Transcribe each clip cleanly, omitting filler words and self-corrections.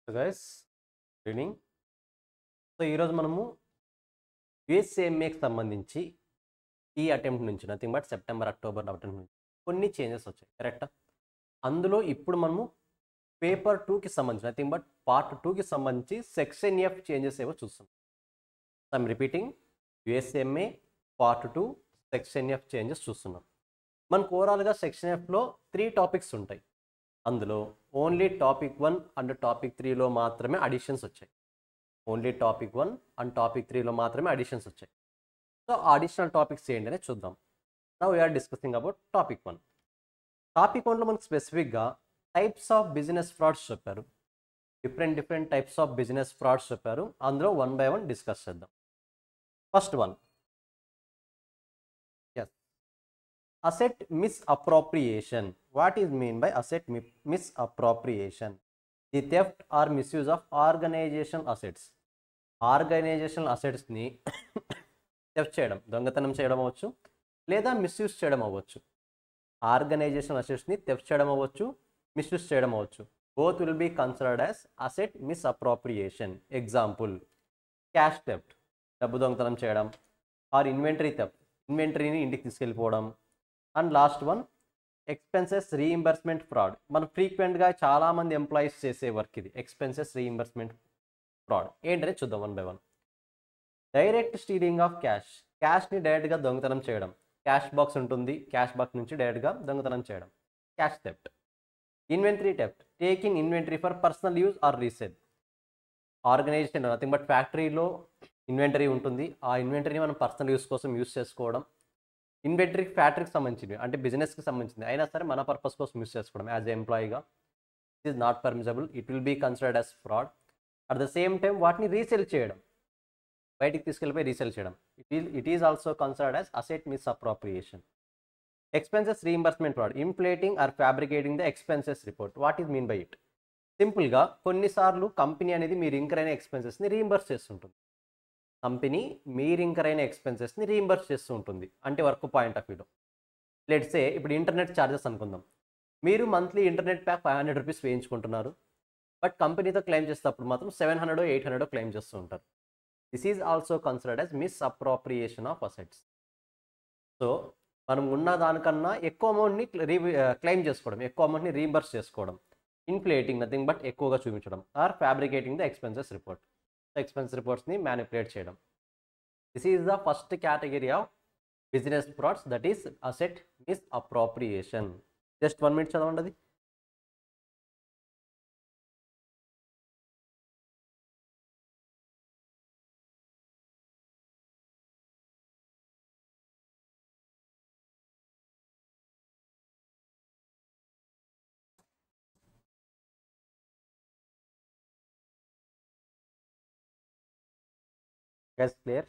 So guys good evening. So ఈరోజు మనము యుఎస్ఏఎంఏకి సంబంధించి ఈ అటెంప్ట్ నుంచి nothing but September October attempt నుంచి కొన్ని చేంజెస్ వచ్చాయి, కరెక్టా? అందులో ఇప్పుడు మనము పేపర్ 2కి సంబంధించి నథింగ్ బట్ పార్ట్ 2కి సంబంధించి సెక్షన్ ఎఫ్ చేంజెస్ ఏవో చూస్తున్నాం. I'm repeating, USAMA part 2 section F changes చూస్తున్నాం. మనకు ఓవరాల్గా సెక్షన్ ఎఫ్లో 3 టాపిక్స్ ఉంటాయి. అందులో ఓన్లీ టాపిక్ 1 అండ్ టాపిక్ 3లో మాత్రమే అడిషన్స్ వచ్చాయి. ఓన్లీ టాపిక్ 1 అండ్ టాపిక్ 3లో మాత్రమే అడిషన్స్ వచ్చాయి. సో అడిషనల్ టాపిక్స్ ఏంటి అనేది చూద్దాం. Now we're discussing about topic 1. Topic 1లో మనకు స్పెసిఫిక్గా టైప్స్ ఆఫ్ బిజినెస్ ఫ్రాడ్స్ చెప్పారు. Different types of business frauds చెప్పారు. అందులో 1 by 1 డిస్కస్ చేద్దాం. First one, asset misappropriation. What is mean by asset misappropriation? The theft or misuse of organizational assets. Organizational assets ని theft చేయడం, దొంగతనం చేయడం అవ్వచ్చు, లేదా మిస్యూజ్ చేయడం అవ్వచ్చు. ఆర్గనైజేషనల్ అసెట్స్ని theft చేయడం అవ్వచ్చు, మిస్యూజ్ చేయడం అవ్వచ్చు. Both will be considered as asset misappropriation. Example, cash theft, డబ్బు దొంగతనం చేయడం, ఆర్ ఇన్వెంటరీ theft, ఇన్వెంటరీని ఇంటికి తీసుకెళ్ళిపోవడం. And last one, expenses reimbursement fraud. మనం ఫ్రీక్వెంట్గా చాలామంది ఎంప్లాయీస్ చేసే వర్క్ ఇది, ఎక్స్పెన్సెస్ రీఇంబర్స్మెంట్ ఫ్రాడ్. ఏంటనే చూద్దాం 1 by 1. Direct stealing of cash, క్యాష్ని డైరెక్ట్గా దొంగతనం చేయడం. క్యాష్ బాక్స్ ఉంటుంది, క్యాష్ బాక్స్ నుంచి డైరెక్ట్గా దొంగతనం చేయడం, cash theft. Inventory theft, taking inventory for personal use or resale. Organisation nothing but ఫ్యాక్టరీలో ఇన్వెంటరీ ఉంటుంది, ఆ ఇన్వెంటరీని మనం పర్సనల్ యూస్ కోసం యూస్ చేసుకోవడం. ఇన్వెంటరీ ఫ్యాక్టరీకి సంబంధించింది, అంటే బిజినెస్కి సంబంధించింది అయినా సరే మన పర్పస్ కోసం యూస్ చేసుకోవడం యాజ్ ఎ ఎంప్లాయీగా. It is not permissible, it will be considered as fraud. At the same time వాటిని రీసేల్ చేయడం, బయటికి తీసుకెళ్ళిపోయి రీసేల్ చేయడం, it is also considered as asset misappropriation. Expenses reimbursement fraud, inflating or fabricating the expenses report. What is mean by it? సింపుల్గా కొన్నిసార్లు company అనేది మీరు incur అయిన ఎక్స్పెన్సెస్ని రీఇంబర్స్ చేస్తుంటుంది. కంపెనీ మీరు ఇంకర్ అయిన ఎక్స్పెన్సెస్ని రీఇంబర్స్ చేస్తూ ఉంటుంది, అంటే వర్క్ పాయింట్ ఆఫ్ వ్యూలో. లెట్స్ సే ఇప్పుడు ఇంటర్నెట్ ఛార్జెస్ అనుకుందాం. మీరు మంత్లీ ఇంటర్నెట్ ప్యాక్ 500 రూపీస్ వేయించుకుంటున్నారు, బట్ కంపెనీతో క్లెయిమ్ చేసేటప్పుడు మాత్రం 700 800 క్లెయిమ్ చేస్తూ ఉంటారు. This is also considered as misappropriation of assets. So మనం ఉన్న దానికన్నా ఎక్కువ అమౌంట్ని క్లెయిమ్ చేసుకోవడం, ఎక్కువ అమౌంట్ని రీఇంబర్స్ చేసుకోవడం. ఇన్ఫ్లేటింగ్ నథింగ్ బట్ ఎక్కువగా చూపించడం, or fabricating the expenses report, expense రిపోర్ట్స్ని మ్యానిపులేట్ చేయడం. This is the first category of business frauds, that is asset misappropriation. Just 1 minute చదవండి అది. Guys, clear?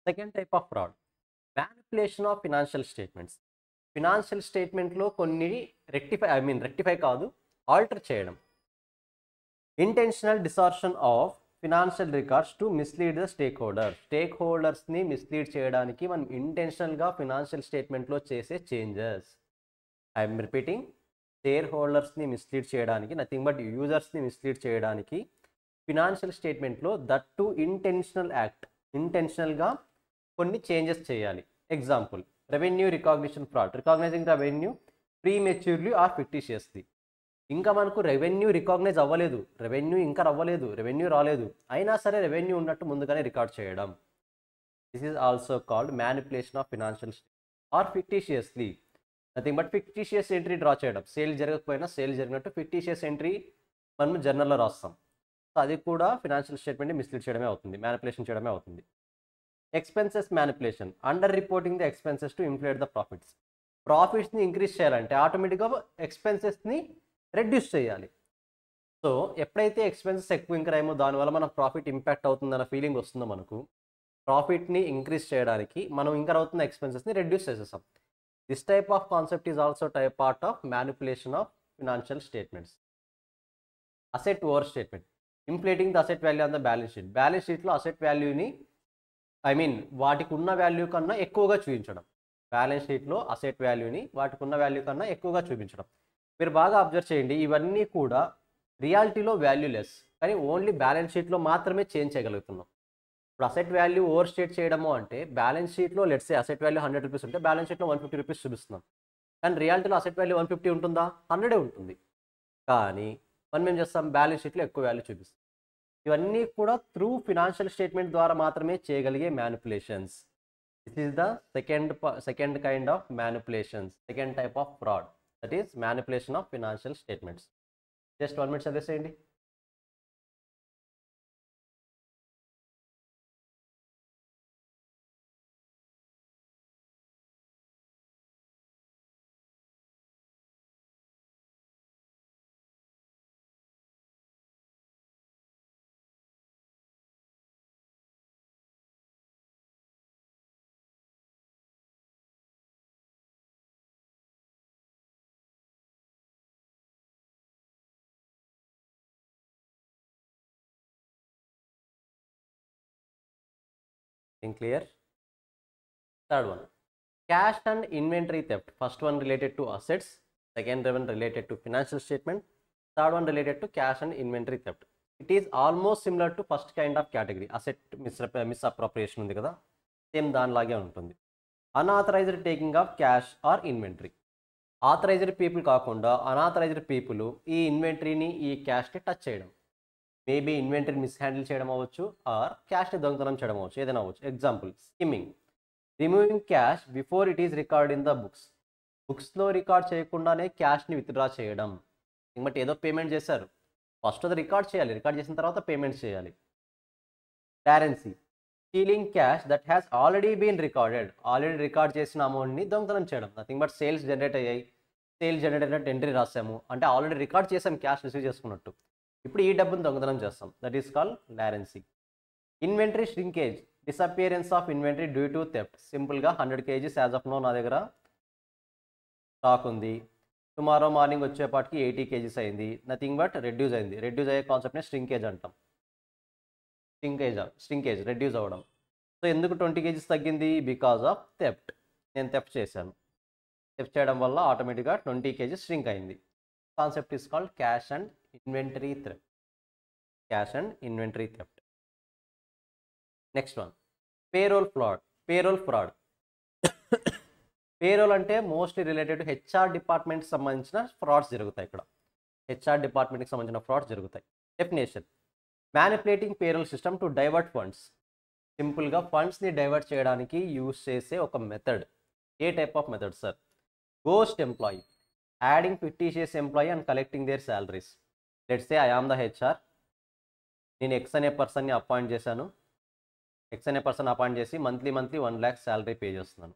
Second type of fraud, manipulation of financial statements. Financial స్టేట్మెంట్లో కొన్ని rectify కాదు, alter చేయడం. Intentional distortion of financial records to mislead the stake హోల్డర్స్ని mislead చేయడానికి మనం ఇంటెన్షనల్గా ఫినాన్షియల్ స్టేట్మెంట్లో చేసే చేంజెస్. ఐఎమ్ రిపీటింగ్, షేర్ హోల్డర్స్ని మిస్లీడ్ చేయడానికి, నథింగ్ బట్ యూజర్స్ని మిస్లీడ్ చేయడానికి ఫినాన్షియల్ స్టేట్మెంట్లో దట్ టు ఇంటెన్షనల్ యాక్ట్, ఇంటెన్షనల్గా కొన్ని చేంజెస్ చేయాలి. Example, revenue recognition fraud, recognising revenue prematurely or fictitiously. ఇంకా మనకు రెవెన్యూ రికాగ్నైజ్ అవ్వలేదు, రెవెన్యూ రాలేదు, అయినా సరే రెవెన్యూ ఉన్నట్టు ముందుగానే రికార్డ్ చేయడం. This is also called manipulation of financial or fictitiously. Nothing but fictitious entry draw చేయడం, సేల్ జరగకపోయినా సేల్ జరిగినట్టు ఫిక్టిషియస్ ఎంట్రీ మనం జర్నల్లో రాస్తాం. సో అది కూడా ఫినాన్షియల్ స్టేట్మెంట్ని మిస్లీడ్ చేయడమే అవుతుంది, మ్యానిపులేషన్ చేయడమే అవుతుంది. Expenses manipulation, under reporting the expenses to inflate the profits. ప్రాఫిట్స్ని ఇంక్రీజ్ చేయాలంటే ఆటోమేటిక్గా ఎక్స్పెన్సెస్ని రెడ్యూస్ చేయాలి. సో ఎప్పుడైతే ఎక్స్పెన్సెస్ ఎక్కువ ఇంకర్ అయ్యేమో దానివల్ల మన ప్రాఫిట్ ఇంపాక్ట్ అవుతుందన్న ఫీలింగ్ వస్తుందో మనకు, ప్రాఫిట్ని ఇంక్రీజ్ చేయడానికి మనం ఇంకర్ అవుతున్న ఎక్స్పెన్సెస్ని రెడ్యూస్ చేసేస్తాం. This type of concept is also part of manipulation of financial statements. Asset over statement, inflating the asset value on the balance sheet. Balance షీట్లో అసెట్ వాల్యూని వాటికి ఉన్న వాల్యూ కన్నా ఎక్కువగా చూపించడం. బ్యాలెన్స్ షీట్లో అసెట్ వాల్యూని వాటికి ఉన్న వాల్యూ కన్నా ఎక్కువగా చూపించడం. మీరు బాగా అబ్జర్వ్ చేయండి, ఇవన్నీ కూడా రియాలిటీలో వాల్యూలెస్, కానీ ఓన్లీ బ్యాలెన్స్ షీట్లో మాత్రమే చేంజ్ చేయగలుగుతున్నాం. ఇప్పుడు అసెట్ వాల్యూ ఓవర్ స్టేట్ చేయడము అంటే బ్యాలెన్స్ షీట్లో let's say asset value 100 rupees ఉంటే బ్యాలెన్స్ షీట్లో 150 రూపీస్ చూపిస్తున్నాం. కానీ రియాలిటీలో అసెట్ వాల్యూ 150 ఉంటుందా? 100 ఉంటుంది. కానీ మనం ఏం చేస్తాం, బ్యాలెన్స్ షీట్లో ఎక్కువ వాల్యూ చూపిస్తాం. ఇవన్నీ కూడా త్రూ ఫినాన్షియల్ స్టేట్మెంట్ ద్వారా మాత్రమే చేయగలిగే manipulations. This is the second kind of manipulations, second type of fraud, that is manipulation of financial statements. Just 1 minute చదివేసేయండి. In clear? Third one, cash and inventory theft. First one related to assets, second one related to financial statement, third one related to cash and inventory theft. It is almost similar to first kind of category, asset misappropriation ఉంది కదా, same దానిలాగే ఉంటుంది. Unauthorised taking of cash or inventory. Authorised people కాకుండా unauthorised people ఈ ఇన్వెంటరీని, ఈ క్యాష్ని touch చేయడం, మేబీ ఇన్వెంటరీ మిస్హ్యాండిల్ చేయడం అవ్వచ్చు, ఆర్ క్యాష్ని దొంగతనం చేయడం అవ్వచ్చు, ఏదైనా అవ్వచ్చు. Example, skimming, removing cash before it is record in the books. బుక్స్లో రికార్డ్ చేయకుండానే క్యాష్ని విత్డ్రా చేయడం. బట్ ఏదో పేమెంట్ చేశారు, ఫస్ట్ అది రికార్డ్ చేయాలి, రికార్డ్ చేసిన తర్వాత పేమెంట్ చేయాలి. టారెన్సీ, stealing cash that has already been recorded. Already record చేసిన అమౌంట్ని దొంగతనం చేయడం. నథింగ్ బట్ సేల్స్ జనరేట్ అయ్యాయి, సేల్స్ జనరేట్ అయినట్టు ఎంట్రీ రాసాము అంటే ఆల్రెడీ రికార్డ్ చేసాం క్యాష్ రిసీవ్ చేసుకున్నట్టు, ఇప్పుడు ఈ డబ్బును దొంగతనం చేస్తాం. దట్ ఈస్ కాల్డ్ టారెన్సీ. Inventory shrinkage, disappearance of inventory due to theft. సింపుల్గా 100 kgs యాజ్ ఆఫ్ నో నా దగ్గర స్టాక్ ఉంది, టుమారో మార్నింగ్ వచ్చేపాటికి 80 kgs అయింది, నథింగ్ బట్ రెడ్యూస్ అయింది. రెడ్యూస్ అయ్యే కాన్సెప్ట్ని ష్రింకేజ్ అంటాం. ష్రింకేజ్ రెడ్యూస్ అవ్వడం. సో ఎందుకు 20 kgs తగ్గింది? Because of theft. నేను థెఫ్ట్ చేశాను, థెఫ్ట్ చేయడం వల్ల ఆటోమేటిక్గా 20 kgs ష్రింక్ అయింది. Concept is called cash and inventory theft. Cash and inventory theft. Next one, payroll fraud. Payroll అంటే మోస్ట్లీ రిలేటెడ్ టు హెచ్ఆర్ డిపార్ట్మెంట్కి సంబంధించిన ఫ్రాడ్స్ జరుగుతాయి. ఇక్కడ హెచ్ఆర్ డిపార్ట్మెంట్కి సంబంధించిన ఫ్రాడ్స్ జరుగుతాయి. Definition, manipulating payroll system to divert funds. సింపుల్గా ఫండ్స్ని డైవర్ట్ చేయడానికి యూజ్ చేసే ఒక మెథడ్. ఏ type of method sir? Ghost employee, adding fictitious employee and collecting their salaries. Let's say I am the HR, నేను ఎక్స్ అనే పర్సన్ని అపాయింట్ చేశాను, ఎక్స్ అనే పర్సన్ అపాయింట్ చేసి మంత్లీ 1 lakh శాలరీ పే చేస్తున్నాను.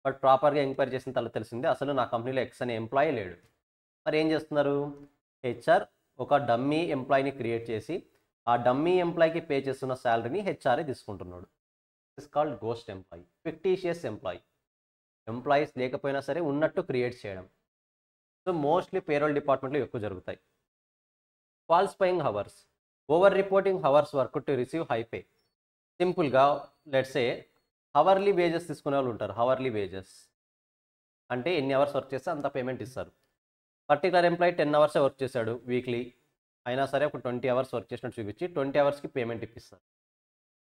బట్ ప్రాపర్గా ఎంక్వైరీ చేసిన తర్వాత తెలిసింది అసలు నా కంపెనీలో ఎక్స్ అనే ఎంప్లాయీ లేడు. మరి ఏం చేస్తున్నారు? హెచ్ఆర్ ఒక డమ్మీ ఎంప్లాయీని క్రియేట్ చేసి ఆ డమ్మీ ఎంప్లాయీకి పే చేస్తున్న శాలరీని హెచ్ఆర్ఏ తీసుకుంటున్నాడు. It's called ghost employee, fictitious employee. Employees లేకపోయినా సరే ఉన్నట్టు క్రియేట్ చేయడం. సో మోస్ట్లీ పేరోల్ డిపార్ట్మెంట్లో ఎక్కువ జరుగుతాయి. Falsifying hours, over reporting hours work to receive high pay. సింపుల్గా లెట్స్ సే హవర్లీ వేజెస్ తీసుకునే వాళ్ళు ఉంటారు. హవర్లీ వేజెస్ అంటే ఎన్ని అవర్స్ వర్క్ చేస్తే అంత పేమెంట్ ఇస్తారు. పర్టికులర్ ఎంప్లాయీ 10 hours వర్క్ చేశాడు వీక్లీ, అయినా సరే ఒక 20 hours వర్క్ చేసినట్టు చూపించి 20 hours పేమెంట్ ఇప్పిస్తారు.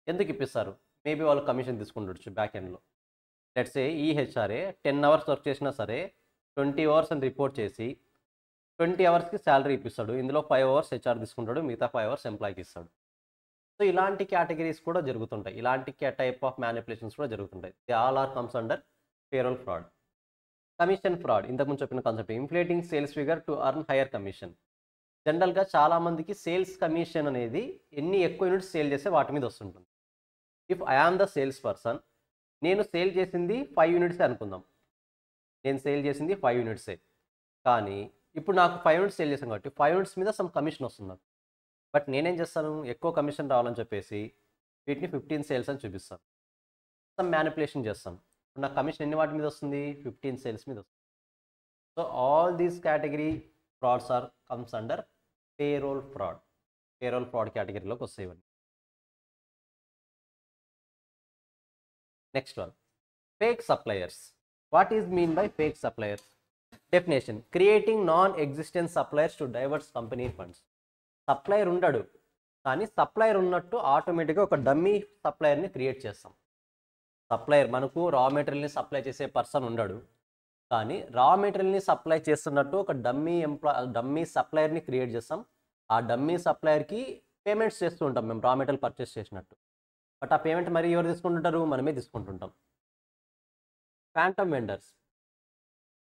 ఎందుకు ఇప్పిస్తారు? మేబీ వాళ్ళు కమిషన్ తీసుకుంటుండొచ్చు బ్యాక్ ఎండ్లో. లెట్స్ సే ఈ హెచ్ఆర్ఏ 10 hours వర్క్ చేసినా సరే 20 hours అని రిపోర్ట్ చేసి 20 hours శాలరీ ఇప్పిస్తాడు. ఇందులో 5 hours హెచ్ఆర్ తీసుకుంటాడు, మిగతా 5 hours ఎంప్లాయీకి ఇస్తాడు. సో ఇలాంటి కేటగిరీస్ కూడా జరుగుతుంటాయి, ఇలాంటి టైప్ ఆఫ్ మ్యానిపులేషన్స్ కూడా జరుగుతుంటాయి. The all are comes under payroll fraud. Commission fraud, ఇంతకుముందు చెప్పిన concept. Inflating sales figure to earn higher commission. జనరల్గా చాలామందికి సేల్స్ కమిషన్ అనేది ఎన్ని ఎక్కువ యూనిట్స్ సేల్ చేస్తే వాటి మీద వస్తుంటుంది. If I am the sales person, నేను సేల్ చేసింది 5 units అనుకుందాం, నేను సేల్ చేసింది 5 units, కానీ ఇప్పుడు నాకు 5 units సేల్ చేశాను కాబట్టి 5 units మీద సమ్ కమిషన్ వస్తుంది. బట్ నేనేం చేస్తాను, ఎక్కువ కమిషన్ రావాలని చెప్పేసి వీటిని 15 sales అని చూపిస్తాను. సమ్ మ్యానిపులేషన్ చేస్తాను. ఇప్పుడు నా కమిషన్ ఎన్ని వాటి మీద వస్తుంది? 15 sales మీద వస్తుంది. So all these category frauds are comes under payroll fraud. Payroll fraud కేటగిరీలోకి వస్తాయి ఇవన్నీ. Next one, fake suppliers. What is mean by fake suppliers? Definition creating non existent suppliers to divert company funds. Supplier ఉండడు కానీ supplier ఉన్నట్టు ఆటోమేటిక్గా ఒక dummy సప్లయర్ని create చేస్తాం. సప్లయర్ మనకు రా మెటీరియల్ని సప్లై చేసే పర్సన్ ఉండడు కానీ రా మెటీరియల్ని సప్లై చేస్తున్నట్టు ఒక డమ్మీ సప్లయర్ని క్రియేట్ చేస్తాం. ఆ డమ్మీ సప్లయర్కి పేమెంట్స్ చేస్తూ ఉంటాం మేము రా మెటీరియల్ పర్చేస్ చేసినట్టు. బట్ ఆ పేమెంట్ మరి ఎవరు తీసుకుంటుంటారు? మనమే తీసుకుంటుంటాం. Phantom vendors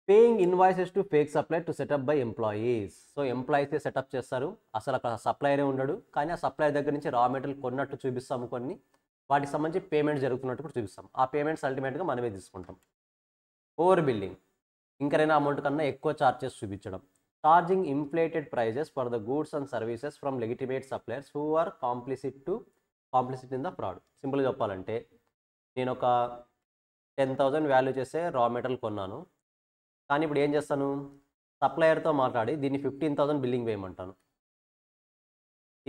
paying invoices to fake supplier to set up by employees. So ఎంప్లాయీసే సెటప్ చేస్తారు, అసలు అక్కడ సప్లయరే ఉండడు కానీ ఆ సప్లయర్ దగ్గర నుంచి రా మెటీరియల్ కొన్నట్టు చూపిస్తాము, కొన్ని వాటికి సంబంధించి పేమెంట్ జరుగుతున్నట్టు కూడా చూపిస్తాం. ఆ పేమెంట్స్ అల్టిమేట్గా మనమే తీసుకుంటాం. ఓవర్ బిల్లింగ్ ఇంకరైనా అమౌంట్ కన్నా ఎక్కువ ఛార్జెస్ చూపించడం. Charging inflated prices for the goods and services from legitimate suppliers who are complicit in the fraud. సింపుల్గా చెప్పాలంటే నేను ఒక 10,000 వాల్యూ చేసే రా మెటీరియల్ కొన్నాను కానీ ఇప్పుడు ఏం చేస్తాను, సప్లయర్తో మాట్లాడి దీన్ని 15,000 బిల్లింగ్ వేయమంటాను.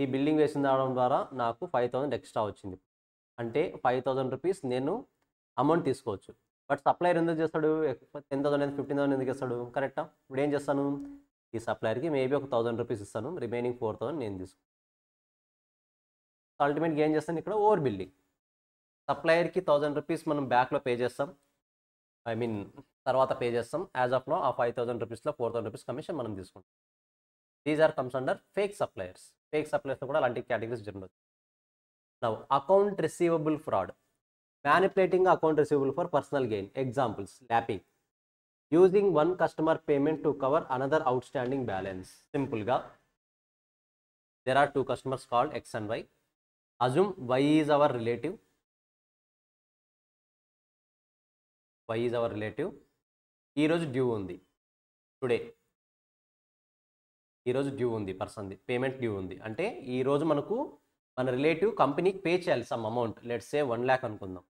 ఈ బిల్లింగ్ వేసిన రావడం ద్వారా నాకు 5,000 ఎక్స్ట్రా వచ్చింది. అంటే 5,000 రూపీస్ నేను అమౌంట్ తీసుకోవచ్చు. బట్ సప్లయర్ ఎందుకు చేస్తాడు? 10,000 15,000 ఎందుకు ఇస్తాడు? కరెక్టా? ఇప్పుడు ఏం చేస్తాను, ఈ సప్లయర్కి మేబీ ఒక 1,000 రూపీస్ ఇస్తాను, రిమైనింగ్ 4,000 నేను తీసుకుంటాను. అల్టిమేట్గా ఏం చేస్తాను ఇక్కడ? Over building. సప్లయర్కి 1,000 రూపీస్ మనం బ్యాక్లో పే చేస్తాం, తర్వాత పే చేస్తాం. యాజ్ ఆఫ్ నో ఆ 5,000 రూపీస్లో 4,000 రూపీస్ కమిషన్ మనం తీసుకుంటాం. These are comes under fake suppliers. Fake సప్లయర్స్లో కూడా అలాంటి కేటగిరీస్ జరగవచ్చు. Now account receivable fraud, manipulating account receivable for personal gain. Examples lapping, using one customer payment to cover another outstanding balance. సింపుల్గా there are two customers called X and Y. Assume Y is our relative. ఈరోజు due ఉంది, ఈరోజు due ఉంది పర్సన్ది, payment due ఉంది. అంటే ఈరోజు మనకు మన రిలేటివ్ కంపెనీకి పే చేయాలి some amount, let's say 1 lakh అనుకుందాం.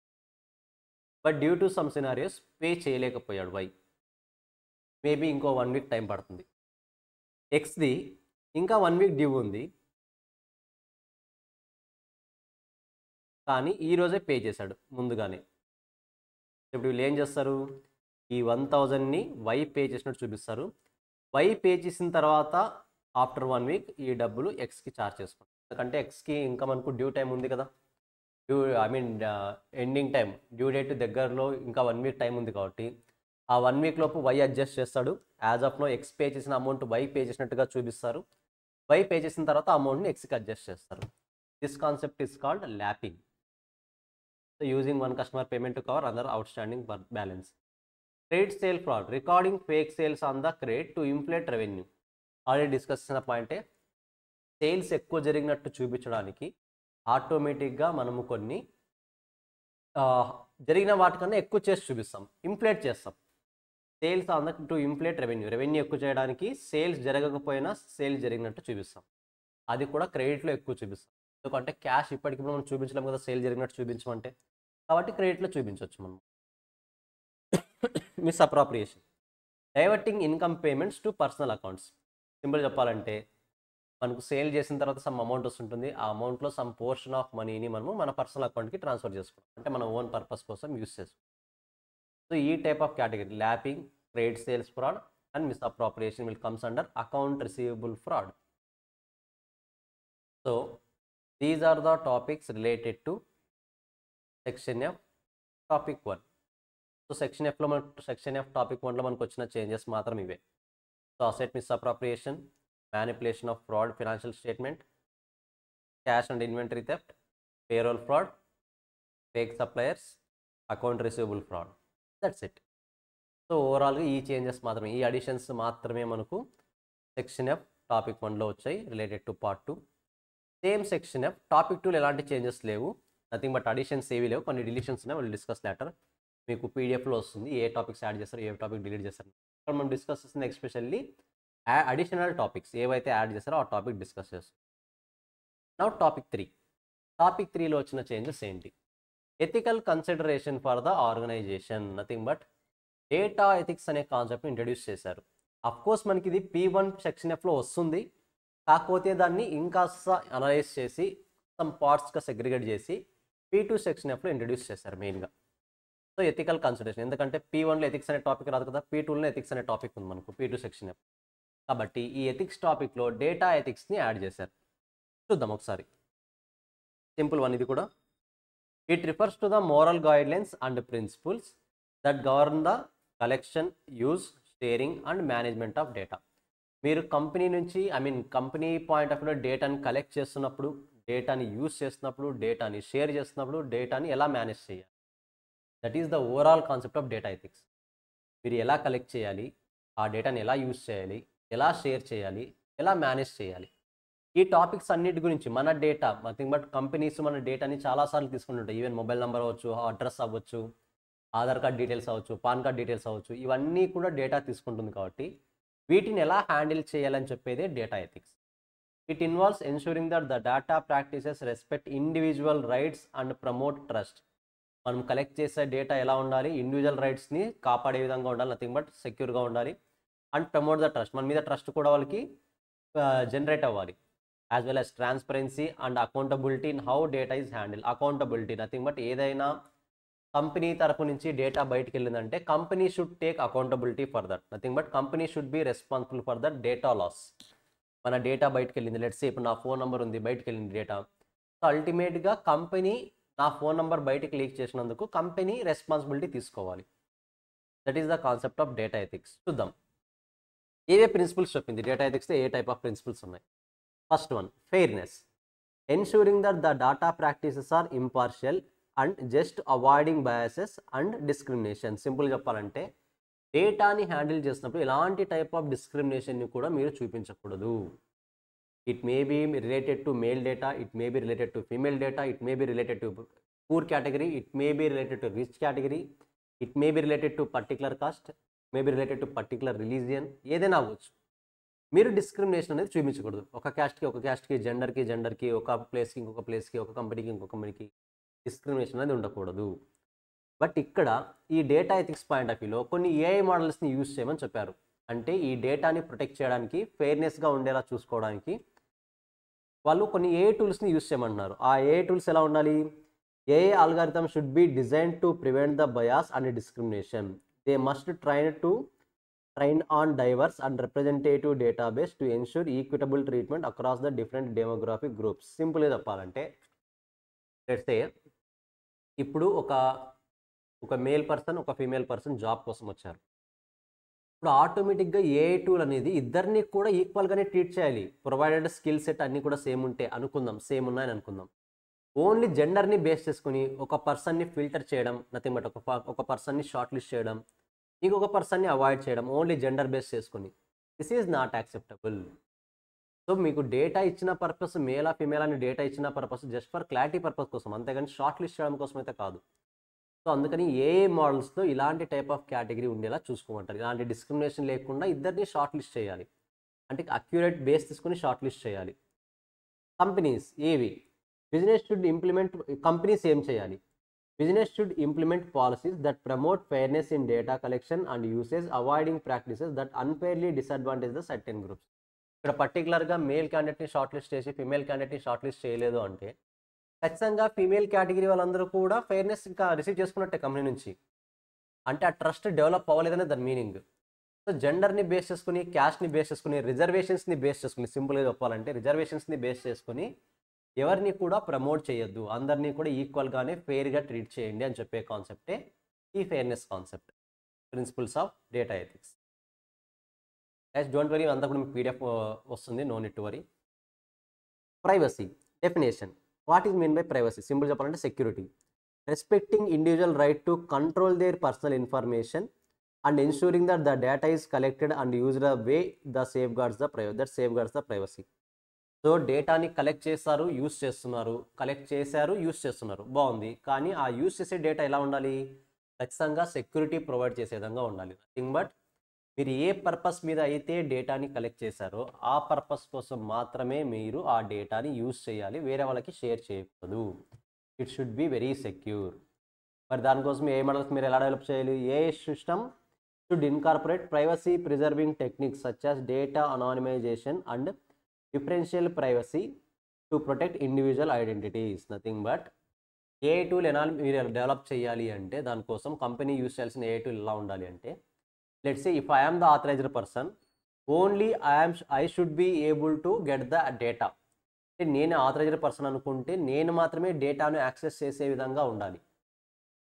But due to some scenarios pay చేయలేకపోయాడు వై. మేబీ ఇంకో 1 week టైం పడుతుంది. ఎక్స్ది ఇంకా 1 week డ్యూ ఉంది కానీ ఈరోజే పే చేశాడు ముందుగానే. ఇప్పుడు వీళ్ళు ఏం చేస్తారు, ఈ 1,000ని వై పే చేసినట్టు చూపిస్తారు. వై పే చేసిన తర్వాత ఆఫ్టర్ 1 week ఈ డబ్బులు ఎక్స్కి ఛార్జ్ చేసుకుంటారు. ఎందుకంటే ఎక్స్కి ఇంకా మనకు డ్యూ టైం ఉంది కదా, ఎండింగ్ టైం, డ్యూ డేట్ దగ్గరలో ఇంకా 1 week టైం ఉంది కాబట్టి ఆ 1 week లోపు వై అడ్జస్ట్ చేస్తాడు. As of no X pay చేసిన అమౌంట్ వై పే చేసినట్టుగా చూపిస్తారు. వై పే చేసిన తర్వాత అమౌంట్ని ఎక్స్కి అడ్జస్ట్ చేస్తారు. This concept is called lapping. So using one customer payment to cover another outstanding balance. Trade sale fraud, recording fake sales on the credit to inflate revenue. Already discuss చేసిన పాయింటే, sales ఎక్కువ జరిగినట్టు చూపించడానికి ఆటోమేటిక్గా మనము కొన్ని జరిగిన వాటికన్నా ఎక్కువ చేసి చూపిస్తాం, ఇన్ఫ్లేట్ చేస్తాం. Sales on the to inflate revenue ఎక్కువ చేయడానికి సేల్స్ జరగకపోయినా సేల్స్ జరిగినట్టు చూపిస్తాం. అది కూడా క్రెడిట్లో ఎక్కువ చూపిస్తాం. ఎందుకంటే క్యాష్ ఇప్పటికిప్పుడు మనం చూపించలేము కదా సేల్ జరిగినట్టు చూపించమంటే, కాబట్టి క్రెడిట్లో చూపించవచ్చు మనం. Misappropriation, diverting income payments to personal accounts. Simple చెప్పాలంటే మనకు సేల్ చేసిన తర్వాత సమ్ అమౌంట్ వస్తుంటుంది, ఆ అమౌంట్లో సమ్ పోర్షన్ ఆఫ్ మనీని మనము మన పర్సనల్ అకౌంట్కి ట్రాన్స్ఫర్ చేసుకుంటాం, అంటే మన ఓన్ పర్పస్ కోసం యూస్ చేసుకుంటాం. సో ఈ type of category lapping, trade sales fraud and misappropriation will comes under account receivable fraud. So these are the topics related to section F topic 1. So section F topic 1లో మనకు వచ్చిన changes మాత్రం ఇవే. So asset misappropriation, manipulation of fraud, financial statement, cash and inventory theft, payroll fraud, fake suppliers, account receivable fraud. That's it. So ఓవరాల్గా ఈ changes మాత్రమే, ఈ additions మాత్రమే మనకు సెక్షన్ F టాపిక్ 1లో వచ్చాయి related to part 2. Same section F topic 2లో ఎలాంటి changes లేవు, నథింగ్ బట్ అడిషన్స్ ఏవి లేవు, కొన్ని డిలీషన్స్ ఉన్నాయి, విల్ డిస్కస్ లేటర్. మీకు పీడిఎఫ్లో వస్తుంది ఏ టాపిక్స్ యాడ్ చేస్తారు, ఏ టాపిక్ డిలీట్ చేస్తారు. ఇక్కడ మనం డిస్కస్ చేస్తుంది ఎస్పెషల్లీ అడిషనల్ టాపిక్స్ ఏవైతే యాడ్ చేస్తారో ఆ టాపిక్ డిస్కస్ చేస్తాం. Now topic 3. టాపిక్ 3లో వచ్చిన చేంజెస్ ఏంటి? Ethical consideration for the organisation, nothing but data ethics అనే కాన్సెప్ట్ని ఇంట్రడ్యూస్ చేశారు. అఫ్కోర్స్ మనకి ఇది P1 సెక్షన్ Fలో వస్తుంది, కాకపోతే దాన్ని ఇంకాస్త అనలైజ్ చేసి సమ్ పార్ట్స్గా సెగ్రిగేట్ చేసి P2 సెక్షన్ Fలో ఇంట్రడ్యూస్ చేశారు మెయిన్గా. సో ఎథికల్ కన్సిడరేషన్, ఎందుకంటే P1లో ఎథిక్స్ అనే టాపిక్ రాదు కదా, P2లో ఎథిక్స్ అనే టాపిక్ ఉంది మనకు, P2 సెక్షన్. కాబట్టి ఈ ఎథిక్స్ టాపిక్లో డేటా ఎథిక్స్ని యాడ్ చేశారు. చూద్దాం ఒకసారి. సింపుల్ వన్ ఇది కూడా. It refers to the moral guidelines and principles that govern the collection, use, sharing and management of data. మీరు కంపెనీ నుంచి కంపెనీ పాయింట్ ఆఫ్ వ్యూలో డేటాని కలెక్ట్ చేస్తున్నప్పుడు, డేటాని యూజ్ చేస్తున్నప్పుడు, డేటాని షేర్ చేస్తున్నప్పుడు, డేటాని ఎలా మేనేజ్ చేయాలి, that is the overall concept of data ethics. మీరు ఎలా కలెక్ట్ చేయాలి, ఆ డేటాని ఎలా యూజ్ చేయాలి, ఎలా షేర్ చేయాలి, ఎలా మేనేజ్ చేయాలి, ఈ టాపిక్స్ అన్నిటి గురించి మన డేటా, నథింగ్ బట్ కంపెనీస్ మన డేటాని చాలాసార్లు తీసుకుంటుంటాయి. ఈవెన్ మొబైల్ నెంబర్ అవ్వచ్చు, అడ్రస్ అవ్వచ్చు, ఆధార్ కార్డ్ డీటెయిల్స్ అవ్వచ్చు, పాన్ కార్డ్ డీటెయిల్స్ అవ్వచ్చు, ఇవన్నీ కూడా డేటా తీసుకుంటుంది. కాబట్టి వీటిని ఎలా హ్యాండిల్ చేయాలని చెప్పేదే data ethics. It involves ensuring that the data practices respect individual rights and promote trust. మనం కలెక్ట్ చేసే డేటా ఎలా ఉండాలి, ఇండివిజువల్ రైట్స్ని కాపాడే విధంగా ఉండాలి, నథింగ్ బట్ సెక్యూర్గా ఉండాలి. అండ్ ప్రమోట్ ద ట్రస్ట్, మన మీద ట్రస్ట్ కూడా వాళ్ళకి జనరేట్ అవ్వాలి. As well as transparency and accountability in how data is handle. Accountability, nothing but ఏదైనా కంపెనీ తరపు నుంచి డేటా బయటకు వెళ్ళిందంటే company should take accountability for that, nothing but company should be responsible for that data loss. మన data బయటకు వెళ్ళింది, let's say ఇప్పుడు నా ఫోన్ నెంబర్ ఉంది, బయటకు వెళ్ళింది డేటా. సో అల్టిమేట్గా కంపెనీ నా ఫోన్ నెంబర్ బయటకు లీక్ చేసినందుకు కంపెనీ రెస్పాన్సిబిలిటీ తీసుకోవాలి. That is the concept of data ethics. చూద్దాం ఏవే ప్రిన్సిపల్స్ చెప్పింది డేటా ఎథిక్స్లో, ఏ టైప్ ఆఫ్ ప్రిన్సిపల్స్ ఉన్నాయి. First one, fairness. Ensuring that the data practices are impartial and just avoiding biases and discrimination. Simple చెప్పాలంటే డేటాని handle చేసినప్పుడు ఎలాంటి టైప్ ఆఫ్ డిస్క్రిమినేషన్ని కూడా మీరు చూపించకూడదు. It may be related to male data, it may be related to female data, it may be related to poor category, it may be related to rich category, it may be related to particular caste, may be related to particular religion, ఏదైనా అవ్వచ్చు. మీరు discrimination అనేది చూపించకూడదు. ఒక క్యాస్ట్కి, జెండర్కి, ఒక ప్లేస్కి ఇంకొక ప్లేస్కి, ఒక కంపెనీకి ఇంకొక కంపెనీకి డిస్క్రిమినేషన్ అనేది ఉండకూడదు. బట్ ఇక్కడ ఈ డేటా ఎథిక్స్ పాయింట్ ఆఫ్ వ్యూలో కొన్ని ఏఐ మోడల్స్ని యూజ్ చేయమని చెప్పారు. అంటే ఈ డేటాని ప్రొటెక్ట్ చేయడానికి, ఫెయిర్నెస్గా ఉండేలా చూసుకోవడానికి వాళ్ళు కొన్ని ఏఐ టూల్స్ని యూజ్ చేయమంటున్నారు. ఆ ఏఐ టూల్స్ ఎలా ఉండాలి? AI algorithm should be design to prevent the bias and discrimination. They must train on diverse and representative database to ensure equitable treatment across the different demographic groups. సింపుల్గా చెప్పాలంటే let's say ఇప్పుడు ఒక male person, ఒక female person job కోసం వచ్చారు. ఇప్పుడు ఆటోమేటిక్గా AI tool అనేది ఇద్దరిని కూడా ఈక్వల్గానే ట్రీట్ చేయాలి, ప్రొవైడెడ్ స్కిల్ సెట్ అన్నీ కూడా సేమ్ ఉంటే అనుకుందాం, సేమ్ ఉన్నాయని అనుకుందాం. ఓన్లీ జెండర్ని బేస్ చేసుకుని ఒక పర్సన్ని ఫిల్టర్ చేయడం, నథింగ్ బట్ ఒక పర్సన్ని షార్ట్ లిస్ట్ చేయడం, ఇంకొక పర్సన్ని అవాయిడ్ చేయడం ఓన్లీ జెండర్ బేస్ చేసుకుని, this is not acceptable. So మీకు డేటా ఇచ్చిన పర్పస్ మేలా ఫీమేల్ అని డేటా ఇచ్చిన purpose just for clarity purpose కోసం, అంతేగాని షార్ట్ లిస్ట్ చేయడం కోసం అయితే కాదు. సో అందుకని ఏఏ మోడల్స్లో ఇలాంటి టైప్ ఆఫ్ కేటగిరీ ఉండేలా చూసుకోమంటారు. ఇలాంటి డిస్క్రిమినేషన్ లేకుండా ఇద్దరిని షార్ట్ లిస్ట్ చేయాలి, అంటే అక్యురేట్ బేస్ తీసుకుని షార్ట్ లిస్ట్ చేయాలి. కంపెనీస్ ఏవి బిజినెస్ షుడ్ ఇంప్లిమెంట్, కంపెనీస్ ఏం చేయాలి? Business should implement policies that promote fairness in data collection and usage, avoiding practices that unfairly disadvantage the certain groups. ఇక్కడ పర్టికులర్గా male క్యాండిడేట్ని షార్ట్ లిస్ట్ చేసి female క్యాండిడేట్ని short list చేయలేదు అంటే ఖచ్చితంగా ఫీమేల్ కేటగిరీ వాళ్ళందరూ కూడా ఫెయిర్నెస్ ఇంకా రిసీవ్ చేసుకున్నట్టే కంపెనీ నుంచి, అంటే ఆ ట్రస్ట్ డెవలప్ అవ్వలేదనే దాని మీనింగ్. సో జెండర్ని బేస్ చేసుకుని, క్యాస్ట్ని బేస్ చేసుకుని, రిజర్వేషన్స్ని బేస్ చేసుకుని, సింపుల్గా చెప్పాలంటే రిజర్వేషన్స్ని బేస్ చేసుకుని ఎవరిని కూడా ప్రమోట్ చేయొద్దు, అందరినీ కూడా ఈక్వల్గానే ఫెయిర్గా ట్రీట్ చేయండి అని చెప్పే కాన్సెప్టే ఈ fairness concept, principles of data ethics. Guys don't worry, అంతా కూడా మీకు పీడిఎఫ్ వస్తుంది, no need to worry. Privacy definition. What is mean by privacy? Simple చెప్పాలంటే security, respecting individual right to control their personal information and ensuring that the data is collected and used the way the safeguards the privacy. So డేటాని collect చేస్తారు, use చేస్తున్నారు, collect చేశారు, use చేస్తున్నారు, బాగుంది. కానీ ఆ use చేసే data ఎలా ఉండాలి? ఖచ్చితంగా సెక్యూరిటీ ప్రొవైడ్ చేసే విధంగా ఉండాలి. నథింగ్ బట్ మీరు ఏ పర్పస్ మీద అయితే డేటాని కలెక్ట్ చేశారో ఆ పర్పస్ కోసం మాత్రమే మీరు ఆ డేటాని యూస్ చేయాలి, వేరే వాళ్ళకి షేర్ చేయకూడదు. It should be very secure. మరి దానికోసం ఏ మోడల్స్ మీరు ఎలా డెవలప్ చేయాలి? A system should incorporate privacy preserving techniques such as data anonymisation and differential privacy to protect individual identities. Nothing but AI tool ఎలా మీరు డెవలప్ చేయాలి అంటే దానికోసం కంపెనీ యూస్ చేయాల్సిన ఏఐ టూల్ ఎలా ఉండాలి అంటే, let's say if I am the authorised person, only I should be able to get the data. అంటే నేను ఆథరైజ్డ్ పర్సన్ అనుకుంటే నేను మాత్రమే డేటాను యాక్సెస్ చేసే విధంగా ఉండాలి.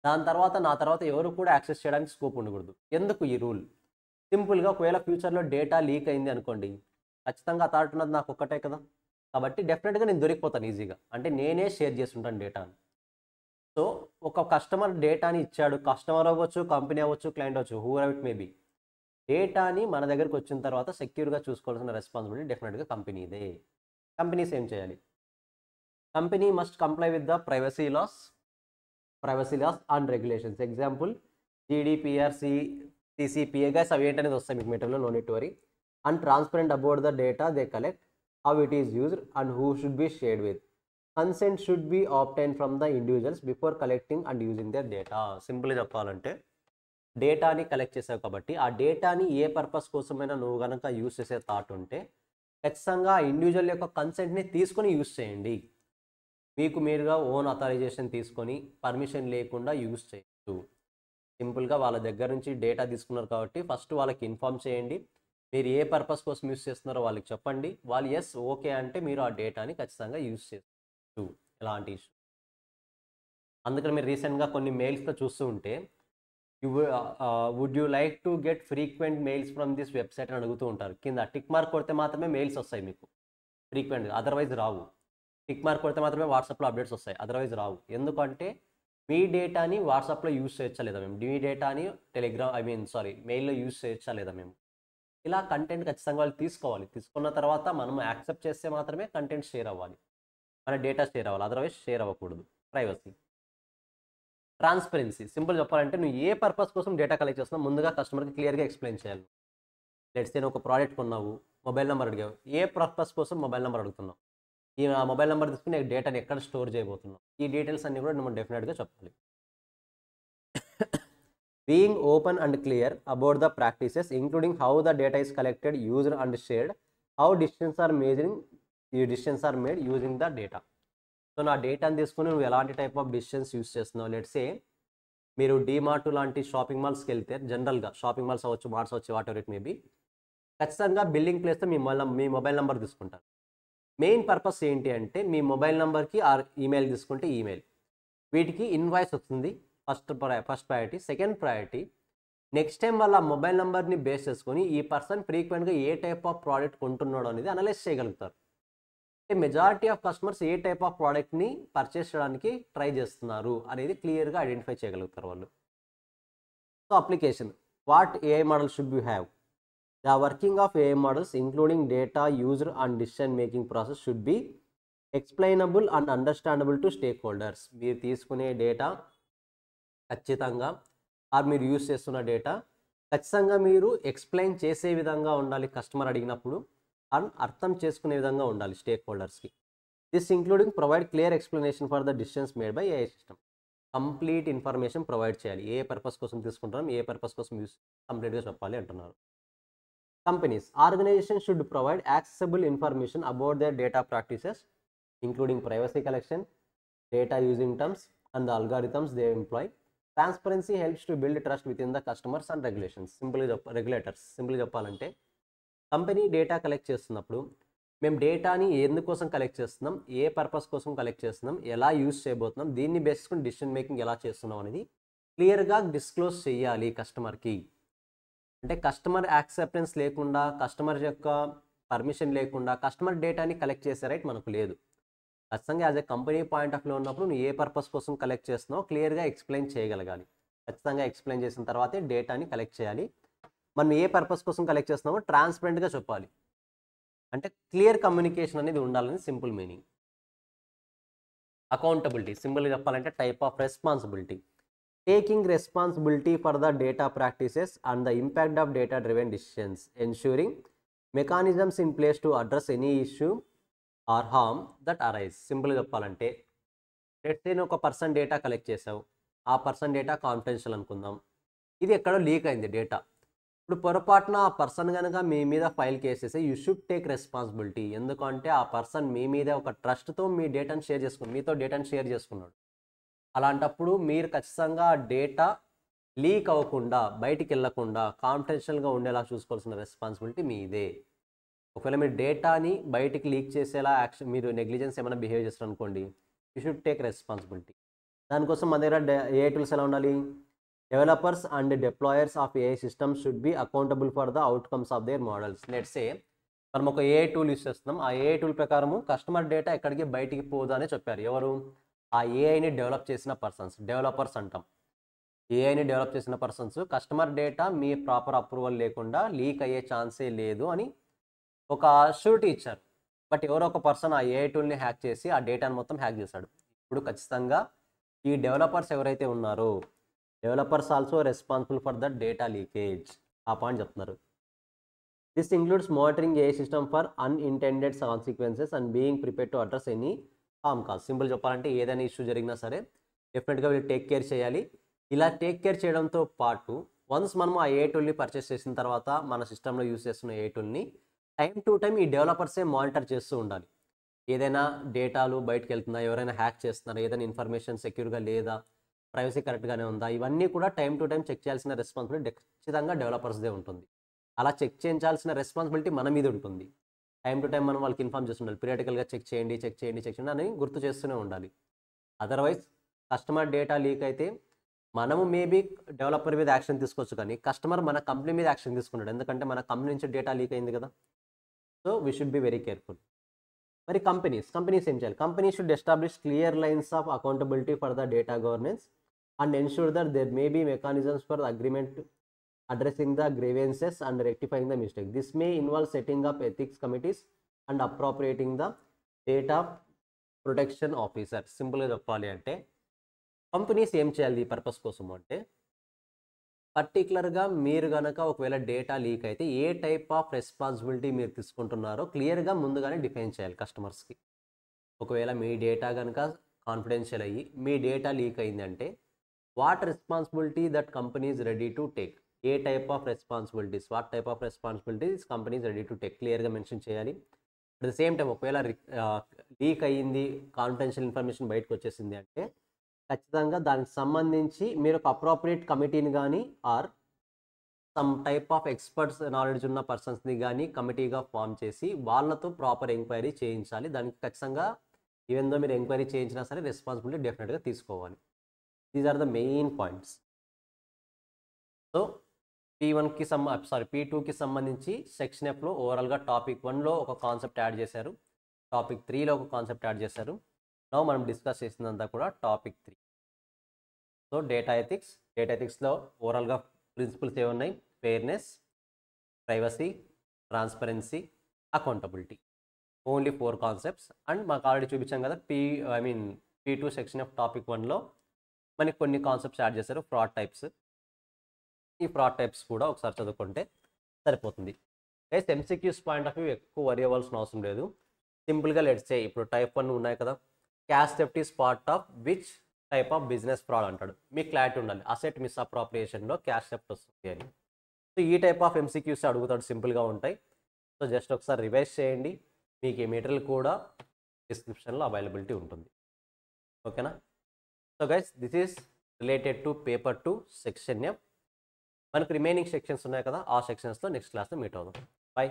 దాని తర్వాత నా తర్వాత ఎవరు కూడా యాక్సెస్ చేయడానికి స్కోప్ ఉండకూడదు. ఎందుకు ఈ రూల్? సింపుల్గా ఒకవేళ ఫ్యూచర్లో డేటా లీక్ అయింది అనుకోండి, ఖచ్చితంగా అథారిటీ ఉన్నది నాకు ఒక్కటే కదా. కాబట్టి డెఫినెట్గా నేను దొరికిపోతాను ఈజీగా. అంటే నేనే షేర్ చేస్తుంటాను డేటాను. సో ఒక కస్టమర్ డేటాని ఇచ్చాడు, కస్టమర్ అవ్వచ్చు, కంపెనీ అవ్వచ్చు, క్లయింట్ అవ్వచ్చు, who ever it may B. డేటాని మన దగ్గరికి వచ్చిన తర్వాత సెక్యూర్గా చూసుకోవాల్సిన రెస్పాన్సిబిలిటీ డెఫినెట్గా కంపెనీదే. కంపెనీస్ ఏం చేయాలి? Company must comply with the privacy laws and regulations. Example GDPR, CCPA guys, అవి ఏంటనేది వస్తాయి మీకు మెటీరియల్లో, no need to worry. And transparent about the data they collect, how it is used and who should be shared with. Consent should be obtain from the individuals before collecting and using their data. సింపుల్గా చెప్పాలంటే డేటాని collect చేసావు కాబట్టి ఆ డేటాని ఏ purpose కోసమైనా నువ్వు కనుక యూజ్ చేసే థాట్ ఉంటే ఖచ్చితంగా ఆ ఇండివిజువల్ యొక్క కన్సెంట్ని తీసుకొని యూజ్ చేయండి. మీకు మీరుగా ఓన్ అథారైజేషన్ తీసుకొని పర్మిషన్ లేకుండా యూజ్ చేయొచ్చు. సింపుల్గా వాళ్ళ దగ్గర నుంచి డేటా తీసుకున్నారు కాబట్టి ఫస్ట్ వాళ్ళకి ఇన్ఫామ్ చేయండి. మీరు ఏ పర్పస్ కోసం యూజ్ చేస్తున్నారో వాళ్ళకి చెప్పండి. వాళ్ళు ఎస్ ఓకే అంటే మీరు ఆ డేటాని ఖచ్చితంగా యూజ్ చేయొచ్చు. ఎలాంటి ఇష్యూ. అందుకని మీరు రీసెంట్గా కొన్ని మెయిల్స్లో చూస్తూ ఉంటే would you like to get frequent mails from this website అని అడుగుతూ ఉంటారు. కింద టిక్ మార్క్ కొడితే మాత్రమే మెయిల్స్ వస్తాయి మీకు ఫ్రీక్వెంట్గా, అదర్వైజ్ రావు. టిక్ మార్క్ కొడితే మాత్రమే వాట్సాప్లో అప్డేట్స్ వస్తాయి, అదర్వైజ్ రావు. ఎందుకంటే మీ డేటాని వాట్సాప్లో యూజ్ చేయొచ్చా లేదా మేము, మీ డేటాని మెయిల్లో యూజ్ చేయొచ్చా లేదా మేము. ఇలా కంటెంట్ ఖచ్చితంగా వాళ్ళు తీసుకోవాలి. తీసుకున్న తర్వాత మనం యాక్సెప్ట్ చేస్తే మాత్రమే కంటెంట్ షేర్ అవ్వాలి, మన డేటా షేర్ అవ్వాలి, అదర్వైజ్ షేర్ అవ్వకూడదు. ప్రైవసీ. ట్రాన్స్పరెన్సీ. సింపుల్ చెప్పాలంటే నువ్వు ఏ పర్పస్ కోసం డేటా కలెక్ట్ చేస్తున్నావు ముందుగా కస్టమర్కి క్లియర్గా ఎక్స్ప్లెయిన్ చేయాలి. లెట్స్ సే నువ్వు ఒక ప్రోడక్ట్ కొన్నావు, మొబైల్ నెంబర్ అడిగావు, ఏ పర్పస్ కోసం మొబైల్ నెంబర్ అడుగుతున్నావు, ఈ మొబైల్ నెంబర్ తీసుకుని డేటాని ఎక్కడ స్టోర్ చేయబోతున్నావు, ఈ డీటెయిల్స్ అన్ని కూడా మనం డెఫినెట్గా చెప్పాలి. Being open and clear about the practices including how the data is collected, used and shared, how decisions are made using the data. So నా డేటాని తీసుకుని నువ్వు ఎలాంటి టైప్ ఆఫ్ డిసిషన్స్ యూజ్ చేస్తున్నావు. లెట్స్ సే మీరు డీమార్ట్ లాంటి షాపింగ్ మాల్స్కి వెళ్తే, జనరల్గా షాపింగ్ మాల్స్ అవ్వచ్చు, మార్ట్స్ అవ్వచ్చు, whatever it may be, ఖచ్చితంగా బిల్లింగ్ ప్లేస్తో మీ మొబైల్ నెంబర్ తీసుకుంటారు. మెయిన్ పర్పస్ ఏంటి అంటే మీ మొబైల్ నెంబర్కి ఆర్ ఈమెయిల్ తీసుకుంటే ఈమెయిల్, వీటికి ఇన్వాయిస్ వస్తుంది first priority. Second priority, next time వాళ్ళ మొబైల్ నెంబర్ని బేస్ చేసుకొని ఈ పర్సన్ ఫ్రీక్వెంట్గా ఏ టైప్ ఆఫ్ ప్రోడక్ట్ కొంటున్నాడు అనేది అనలైజ్ చేయగలుగుతారు. అంటే majority of customers A type of ప్రోడక్ట్ని పర్చేస్ చేయడానికి ట్రై చేస్తున్నారు అనేది క్లియర్గా ఐడెంటిఫై చేయగలుగుతారు వాళ్ళు. So application, what AI model should you have? The working of AI models, including data, user and decision making process, should be explainable and understandable to stakeholders. మీరు తీసుకునే data ఖచ్చితంగా మీరు యూజ్ చేస్తున్న డేటా ఖచ్చితంగా మీరు explain చేసే విధంగా ఉండాలి కస్టమర్ అడిగినప్పుడు, అండ్ అర్థం చేసుకునే విధంగా ఉండాలి స్టేక్ హోల్డర్స్కి. This including provide clear explanation for the decisions made by AI system. Complete information provide చేయాలి, ఏ పర్పస్ కోసం తీసుకుంటున్నాం, ఏ పర్పస్ కోసం యూస్ కంప్లీట్గా చెప్పాలి అంటున్నారు. Companies, organizations should provide accessible information about their data practices, including privacy collection, data using terms, and the algorithms they employ. Transparency helps to build trust within the customers and regulators. Simply చెప్పాలంటే company data collect చేస్తున్నప్పుడు మేము డేటాని ఎందుకోసం collect చేస్తున్నాం, ఏ purpose కోసం collect చేస్తున్నాం, ఎలా use చేయబోతున్నాం, దీన్ని బేస్ చేసుకుని డిసిషన్ మేకింగ్ ఎలా చేస్తున్నాం అనేది క్లియర్గా డిస్క్లోజ్ చేయాలి కస్టమర్కి. అంటే కస్టమర్ యాక్సెప్టెన్స్ లేకుండా, కస్టమర్ యొక్క పర్మిషన్ లేకుండా కస్టమర్ డేటాని కలెక్ట్ చేసే రైట్ మనకు లేదు. ఖచ్చితంగా as a company point of view ఉన్నప్పుడు నువ్వు ఏ పర్పస్ కోసం కలెక్ట్ చేస్తున్నావు క్లియర్గా ఎక్స్ప్లెయిన్ చేయగలగాలి. ఖచ్చితంగా ఎక్స్ప్లెయిన్ చేసిన తర్వాతే డేటాని కలెక్ట్ చేయాలి. మనం ఏ పర్పస్ కోసం కలెక్ట్ చేస్తున్నామో ట్రాన్స్పరెంట్గా చెప్పాలి. అంటే క్లియర్ కమ్యూనికేషన్ అనేది ఉండాలని సింపుల్ మీనింగ్. అకౌంటబిలిటీ, సింపుల్గా చెప్పాలంటే type of responsibility. Taking responsibility for the data practices and the impact of data-driven decisions, ensuring mechanisms in place to address any issue or harm that arise. సింపుల్గా చెప్పాలంటే let's say ఒక person data collect చేసావు, ఆ person data confidential అనుకుందాం, ఇది ఎక్కడో leak అయింది data. ఇప్పుడు పొరపాటున ఆ పర్సన్ కనుక మీ మీద ఫైల్ కేసేసి యూ షుడ్ టేక్ రెస్పాన్సిబిలిటీ. ఎందుకంటే ఆ పర్సన్ మీ మీద ఒక ట్రస్ట్తో మీ డేటాను షేర్ చేసుకున్నాడు, మీతో డేటాను షేర్ చేసుకున్నాడు. అలాంటప్పుడు మీరు ఖచ్చితంగా డేటా లీక్ అవ్వకుండా, బయటికి వెళ్ళకుండా కాన్ఫిడెన్షియల్గా ఉండేలా చూసుకోవాల్సిన రెస్పాన్సిబిలిటీ మీదే. ఒకవేళ మీరు డేటాని బయటికి లీక్ చేసేలా మీరు నెగ్లిజెన్స్ ఏమైనా బిహేవ్ చేస్తారనుకోండి, యూ షుడ్ టేక్ రెస్పాన్సిబిలిటీ. దానికోసం మన దగ్గర ఏఐ టూల్స్ ఎలా ఉండాలి? Developers and deployers of AI systems should be accountable for the outcomes of their models. Let's say మనం ఒక ఏఐ టూల్ యూస్ చేస్తున్నాం. ఆ ఏఐ టూల్ ప్రకారము కస్టమర్ డేటా ఎక్కడికి బయటికి పోదు అని చెప్పారు. ఎవరు? ఆ ఏఐని డెవలప్ చేసిన పర్సన్స్, డెవలపర్స్ అంటాం. ఏఐని డెవలప్ చేసిన పర్సన్స్ కస్టమర్ డేటా మీ ప్రాపర్ అప్రూవల్ లేకుండా లీక్ అయ్యే ఛాన్సే లేదు అని ఒక షూరిటీ ఇచ్చారు. బట్ ఎవరో ఒక పర్సన్ ఆ ఏఐ టూల్ని హ్యాక్ చేసి ఆ డేటాను మొత్తం హ్యాక్ చేశాడు. ఇప్పుడు ఖచ్చితంగా ఈ డెవలపర్స్ ఎవరైతే ఉన్నారో, developers also responsible for the data leakage. ఆ పాయింట్ చెప్తున్నారు. This includes monitoring AI system for unintended consequences and being prepare to address any harm calls. Simple చెప్పాలంటే ఏదైనా ఇష్యూ జరిగినా సరే డెఫినెట్గా వీళ్ళు టేక్ కేర్ చేయాలి. ఇలా టేక్ కేర్ చేయడంతో పాటు వన్స్ మనము ఆ ఏఐ టూల్ని పర్చేస్ చేసిన తర్వాత మన సిస్టంలో యూస్ చేస్తున్న ఏఐ టూల్ని టైం టు టైం ఈ డెవలపర్సే మానిటర్ చేస్తూ ఉండాలి. ఏదైనా డేటాలు బయటకు వెళ్తుందా, ఎవరైనా హ్యాక్ చేస్తున్నారా, ఏదైనా ఇన్ఫర్మేషన్ సెక్యూర్గా లేదా, ప్రైవసీ కరెక్ట్గానే ఉందా, ఇవన్నీ కూడా టైం టు టైం చెక్ చేయాల్సిన రెస్పాన్సిబిలిటీ ఖచ్చితంగా డెవలపర్స్దే ఉంటుంది. అలా చెక్ చేయించాల్సిన రెస్పాన్సిబిలిటీ మన మీద ఉంటుంది. టైం టు టైం మనం వాళ్ళకి ఇన్ఫార్మ్ చేస్తుండాలి. పీరియాడికల్గా చెక్ చేయండి అని గుర్తు చేస్తూనే ఉండాలి. అదర్వైజ్ కస్టమర్ డేటా లీక్ అయితే మనము మేబీ డెవలపర్ మీద యాక్షన్ తీసుకోవచ్చు, కానీ కస్టమర్ మన కంపెనీ మీద యాక్షన్ తీసుకున్నాడు. ఎందుకంటే మన కంపెనీ నుంచి డేటా లీక్ అయింది కదా. So we should be very careful. మరి కంపెనీస్ ఏం చేయాలి? Companies should establish clear lines of accountability for the data governance and ensure that there may be mechanisms for agreement addressing the grievances and rectifying the mistake. This may involve setting up ethics committees and appropriating the data protection officer. సింపుల్గా చెప్పాలి అంటే companies ఏం చేయాలి ఈ purpose కోసం అంటే, పర్టికులర్గా మీరు కనుక ఒకవేళ డేటా లీక్ అయితే ఏ టైప్ ఆఫ్ రెస్పాన్సిబిలిటీ మీరు తీసుకుంటున్నారో క్లియర్గా ముందుగానే డిఫైన్ చేయాలి కస్టమర్స్కి. ఒకవేళ మీ డేటా కనుక కాన్ఫిడెన్షియల్ అయ్యి మీ డేటా లీక్ అయిందంటే what responsibility that company is ready to take, A type of responsibilities, what type of responsibilities company is ready to take క్లియర్గా మెన్షన్ చేయాలి. అట్ ద సేమ్ టైం ఒకవేళ leak అయ్యింది, confidential information బయటకు వచ్చేసింది అంటే ఖచ్చితంగా దానికి సంబంధించి మీరు ఒక అప్రోప్రియేట్ కమిటీని కానీ or some type of experts knowledge ఉన్న పర్సన్స్ని కానీ కమిటీగా ఫామ్ చేసి వాళ్ళతో ప్రాపర్ ఎంక్వైరీ చేయించాలి. దానికి ఖచ్చితంగా ఈవెన్ దో మీరు ఎంక్వైరీ చేయించినా సరే రెస్పాన్సిబిలిటీ డెఫినెట్గా తీసుకోవాలి. These are the main points. So P2కి సంబంధించి సెక్షన్ ఎఫ్లో ఓవరాల్గా టాపిక్ 1లో ఒక కాన్సెప్ట్ యాడ్ చేశారు, టాపిక్ 3లో ఒక కాన్సెప్ట్ యాడ్ చేశారు. నో మనం డిస్కస్ చేసిందంతా కూడా టాపిక్ 3. సో డేటా ఎథిక్స్లో ఓవరాల్గా ప్రిన్సిపల్స్ ఏమున్నాయి? Fairness, privacy, transparency, accountability. Only 4 concepts. And మాకు ఆల్రెడీ చూపించాం కదా P2 సెక్షన్ ఆఫ్ టాపిక్ 1లో మనకి కొన్ని కాన్సెప్ట్స్ యాడ్ చేశారు, ఫ్రాడ్ టైప్స్. ఈ ఫ్రాడ్ టైప్స్ కూడా ఒకసారి చదువుకుంటే సరిపోతుంది. అయితే ఎంసీక్యూస్ పాయింట్ ఆఫ్ వ్యూ ఎక్కువ వరి అవ్వాల్సిన అవసరం లేదు. సింపుల్గా లెట్స్ సే ఇప్పుడు టైప్ 1 ఉన్నాయి కదా, cash theft is part of which type of business fraud అంటాడు. మీకు క్లారిటీ ఉండాలి, అసెట్ మిస్అప్రాప్రియేషన్లో క్యాష్ థెఫ్ట్ వస్తుంది అని. సో ఈ టైప్ ఆఫ్ ఎంసీక్యూస్ అడుగుతాడు, సింపుల్గా ఉంటాయి. సో జస్ట్ ఒకసారి రివైజ్ చేయండి. మీకు ఈ మెటీరియల్ కూడా డిస్క్రిప్షన్లో అవైలబిలిటీ ఉంటుంది. ఓకేనా? So guys, this is related to paper 2 section F. మనకు రిమైనింగ్ సెక్షన్స్ ఉన్నాయి కదా, ఆ సెక్షన్స్లో నెక్స్ట్ క్లాస్లో మీట్ అవుదాం. బై.